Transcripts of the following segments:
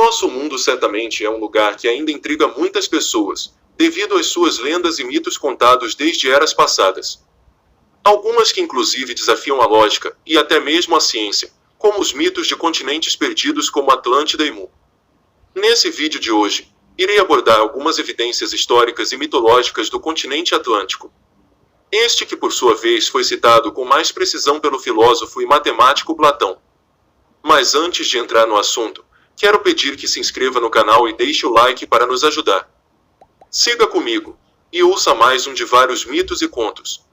Nosso mundo certamente é um lugar que ainda intriga muitas pessoas, devido às suas lendas e mitos contados desde eras passadas. Algumas que inclusive desafiam a lógica, e até mesmo a ciência, como os mitos de continentes perdidos como Atlântida e Mu. Nesse vídeo de hoje, irei abordar algumas evidências históricas e mitológicas do continente atlântico. Este que por sua vez foi citado com mais precisão pelo filósofo e matemático Platão. Mas antes de entrar no assunto, quero pedir que se inscreva no canal e deixe o like para nos ajudar. Siga comigo, e ouça mais um de vários mitos e contos.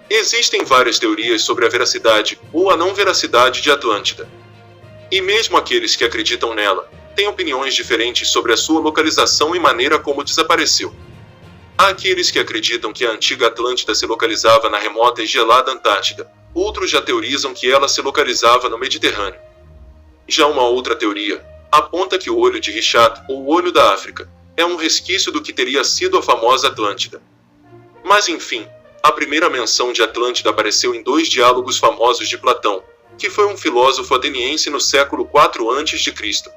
Existem várias teorias sobre a veracidade ou a não veracidade de Atlântida. E mesmo aqueles que acreditam nela, têm opiniões diferentes sobre a sua localização e maneira como desapareceu. Há aqueles que acreditam que a antiga Atlântida se localizava na remota e gelada Antártida, outros já teorizam que ela se localizava no Mediterrâneo. Já uma outra teoria aponta que o Olho de Richat, ou o Olho da África, é um resquício do que teria sido a famosa Atlântida. Mas enfim, a primeira menção de Atlântida apareceu em dois diálogos famosos de Platão, que foi um filósofo ateniense no século IV a.C.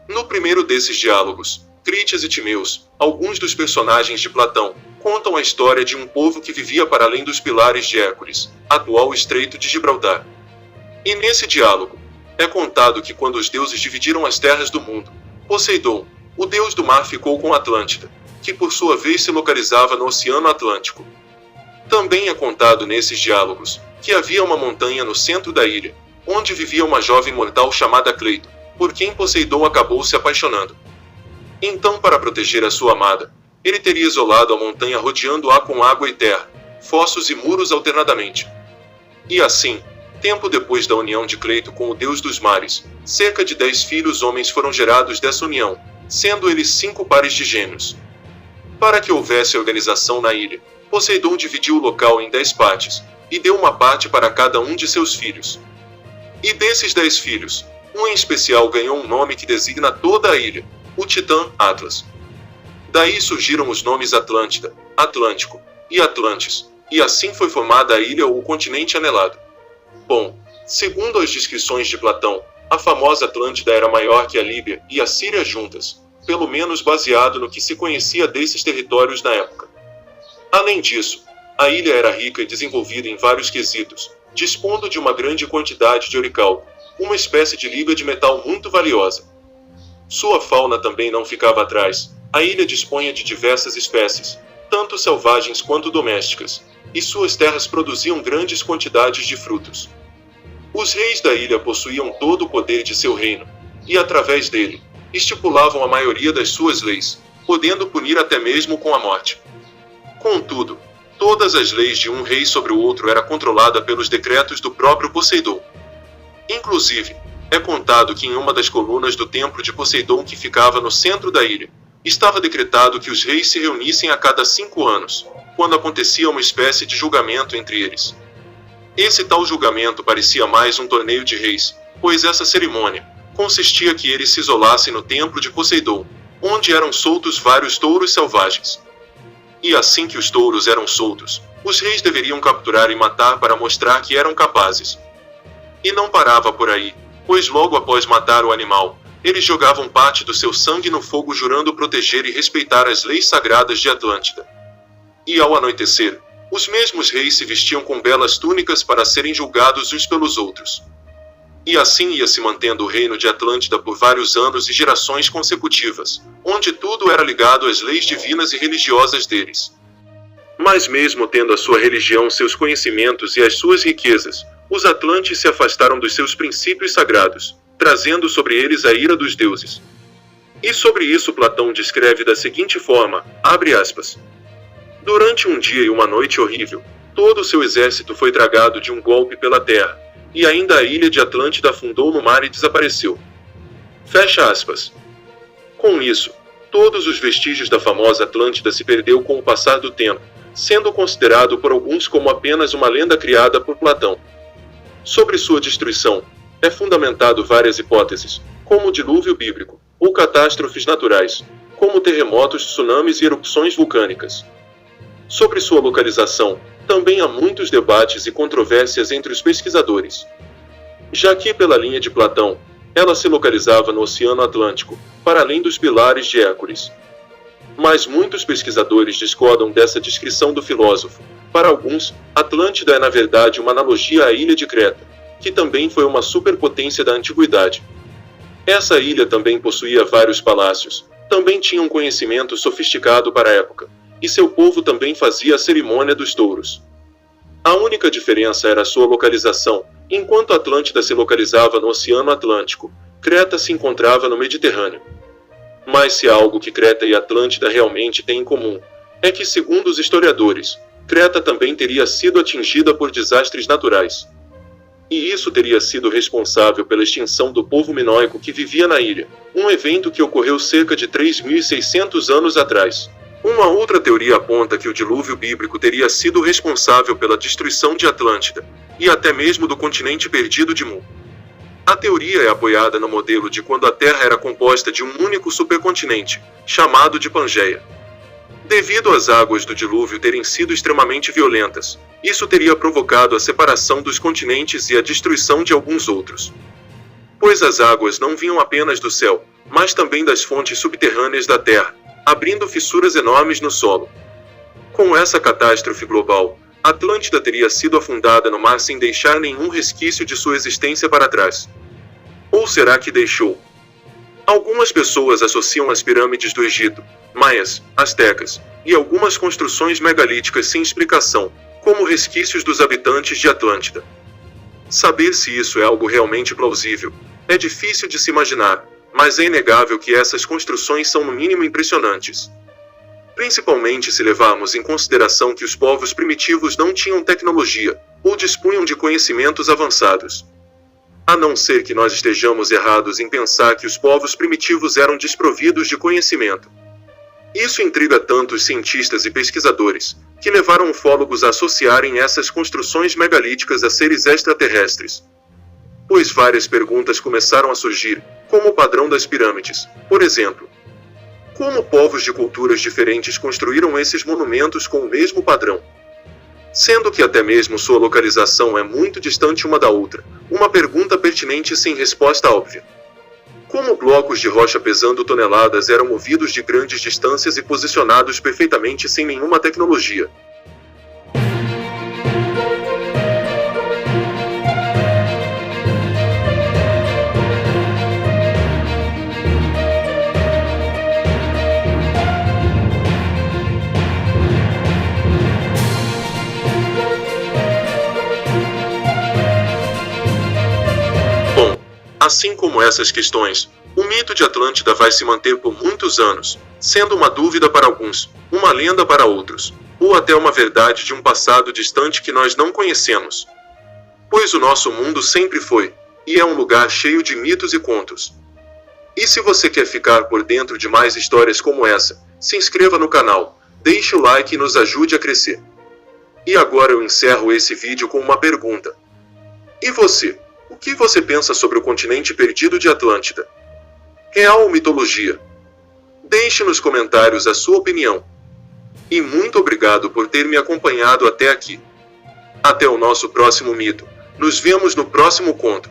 No primeiro desses diálogos, Critias e Timeus, alguns dos personagens de Platão, contam a história de um povo que vivia para além dos pilares de Hércules, atual Estreito de Gibraltar. E nesse diálogo, é contado que quando os deuses dividiram as terras do mundo, Poseidon, o deus do mar, ficou com Atlântida, que por sua vez se localizava no Oceano Atlântico. Também é contado nesses diálogos que havia uma montanha no centro da ilha, onde vivia uma jovem mortal chamada Cleito, por quem Poseidon acabou se apaixonando. Então, para proteger a sua amada, ele teria isolado a montanha rodeando-a com água e terra, fossos e muros alternadamente. E assim, tempo depois da união de Cleito com o deus dos mares, cerca de 10 filhos homens foram gerados dessa união, sendo eles 5 pares de gêmeos. Para que houvesse organização na ilha, Poseidon dividiu o local em 10 partes, e deu uma parte para cada um de seus filhos. E desses 10 filhos, um em especial ganhou um nome que designa toda a ilha, o Titã Atlas. Daí surgiram os nomes Atlântida, Atlântico e Atlantis, e assim foi formada a ilha ou o continente anelado. Bom, segundo as descrições de Platão, a famosa Atlântida era maior que a Líbia e a Síria juntas, pelo menos baseado no que se conhecia desses territórios na época. Além disso, a ilha era rica e desenvolvida em vários quesitos, dispondo de uma grande quantidade de oricalco, uma espécie de liga de metal muito valiosa. Sua fauna também não ficava atrás. A ilha dispunha de diversas espécies, tanto selvagens quanto domésticas, e suas terras produziam grandes quantidades de frutos. Os reis da ilha possuíam todo o poder de seu reino, e através dele, estipulavam a maioria das suas leis, podendo punir até mesmo com a morte. Contudo, todas as leis de um rei sobre o outro era controlada pelos decretos do próprio Poseidon. Inclusive, é contado que em uma das colunas do templo de Poseidon que ficava no centro da ilha, estava decretado que os reis se reunissem a cada 5 anos, quando acontecia uma espécie de julgamento entre eles. Esse tal julgamento parecia mais um torneio de reis, pois essa cerimônia consistia que eles se isolassem no templo de Poseidon, onde eram soltos vários touros selvagens. E assim que os touros eram soltos, os reis deveriam capturar e matar para mostrar que eram capazes. E não parava por aí, pois logo após matar o animal, eles jogavam parte do seu sangue no fogo jurando proteger e respeitar as leis sagradas de Atlântida. E ao anoitecer, os mesmos reis se vestiam com belas túnicas para serem julgados uns pelos outros. E assim ia se mantendo o reino de Atlântida por vários anos e gerações consecutivas, onde tudo era ligado às leis divinas e religiosas deles. Mas mesmo tendo a sua religião, seus conhecimentos e as suas riquezas, os Atlantes se afastaram dos seus princípios sagrados, trazendo sobre eles a ira dos deuses. E sobre isso Platão descreve da seguinte forma, abre aspas. Durante um dia e uma noite horrível, todo o seu exército foi tragado de um golpe pela terra, e ainda a ilha de Atlântida afundou no mar e desapareceu. Fecha aspas. Com isso, todos os vestígios da famosa Atlântida se perdeu com o passar do tempo, sendo considerado por alguns como apenas uma lenda criada por Platão. Sobre sua destruição, é fundamentado várias hipóteses, como o dilúvio bíblico, ou catástrofes naturais, como terremotos, tsunamis e erupções vulcânicas. Sobre sua localização, também há muitos debates e controvérsias entre os pesquisadores. Já que, pela linha de Platão, ela se localizava no Oceano Atlântico, para além dos pilares de Hércules. Mas muitos pesquisadores discordam dessa descrição do filósofo. Para alguns, Atlântida é na verdade uma analogia à ilha de Creta, que também foi uma superpotência da antiguidade. Essa ilha também possuía vários palácios, também tinha um conhecimento sofisticado para a época, e seu povo também fazia a cerimônia dos touros. A única diferença era sua localização. Enquanto Atlântida se localizava no Oceano Atlântico, Creta se encontrava no Mediterrâneo. Mas se há algo que Creta e Atlântida realmente têm em comum, é que, segundo os historiadores, Creta também teria sido atingida por desastres naturais. E isso teria sido responsável pela extinção do povo minoico que vivia na ilha, um evento que ocorreu cerca de 3.600 anos atrás. Uma outra teoria aponta que o dilúvio bíblico teria sido responsável pela destruição de Atlântida, e até mesmo do continente perdido de Mu. A teoria é apoiada no modelo de quando a Terra era composta de um único supercontinente, chamado de Pangeia. Devido às águas do dilúvio terem sido extremamente violentas, isso teria provocado a separação dos continentes e a destruição de alguns outros. Pois as águas não vinham apenas do céu, mas também das fontes subterrâneas da Terra, abrindo fissuras enormes no solo. Com essa catástrofe global, Atlântida teria sido afundada no mar sem deixar nenhum resquício de sua existência para trás. Ou será que deixou? Algumas pessoas associam as pirâmides do Egito, maias, astecas, e algumas construções megalíticas sem explicação, como resquícios dos habitantes de Atlântida. Saber se isso é algo realmente plausível é difícil de se imaginar, mas é inegável que essas construções são no mínimo impressionantes. Principalmente se levarmos em consideração que os povos primitivos não tinham tecnologia, ou dispunham de conhecimentos avançados. A não ser que nós estejamos errados em pensar que os povos primitivos eram desprovidos de conhecimento. Isso intriga tanto os cientistas e pesquisadores, que levaram ufólogos a associarem essas construções megalíticas a seres extraterrestres. Pois várias perguntas começaram a surgir, como o padrão das pirâmides, por exemplo. Como povos de culturas diferentes construíram esses monumentos com o mesmo padrão? Sendo que até mesmo sua localização é muito distante uma da outra, uma pergunta pertinente sem resposta óbvia. Como blocos de rocha pesando toneladas eram movidos de grandes distâncias e posicionados perfeitamente sem nenhuma tecnologia? Assim como essas questões, o mito de Atlântida vai se manter por muitos anos, sendo uma dúvida para alguns, uma lenda para outros, ou até uma verdade de um passado distante que nós não conhecemos. Pois o nosso mundo sempre foi, e é um lugar cheio de mitos e contos. E se você quer ficar por dentro de mais histórias como essa, se inscreva no canal, deixe o like e nos ajude a crescer. E agora eu encerro esse vídeo com uma pergunta. E você? O que você pensa sobre o continente perdido de Atlântida? Real ou mitologia? Deixe nos comentários a sua opinião. E muito obrigado por ter me acompanhado até aqui. Até o nosso próximo mito. Nos vemos no próximo conto.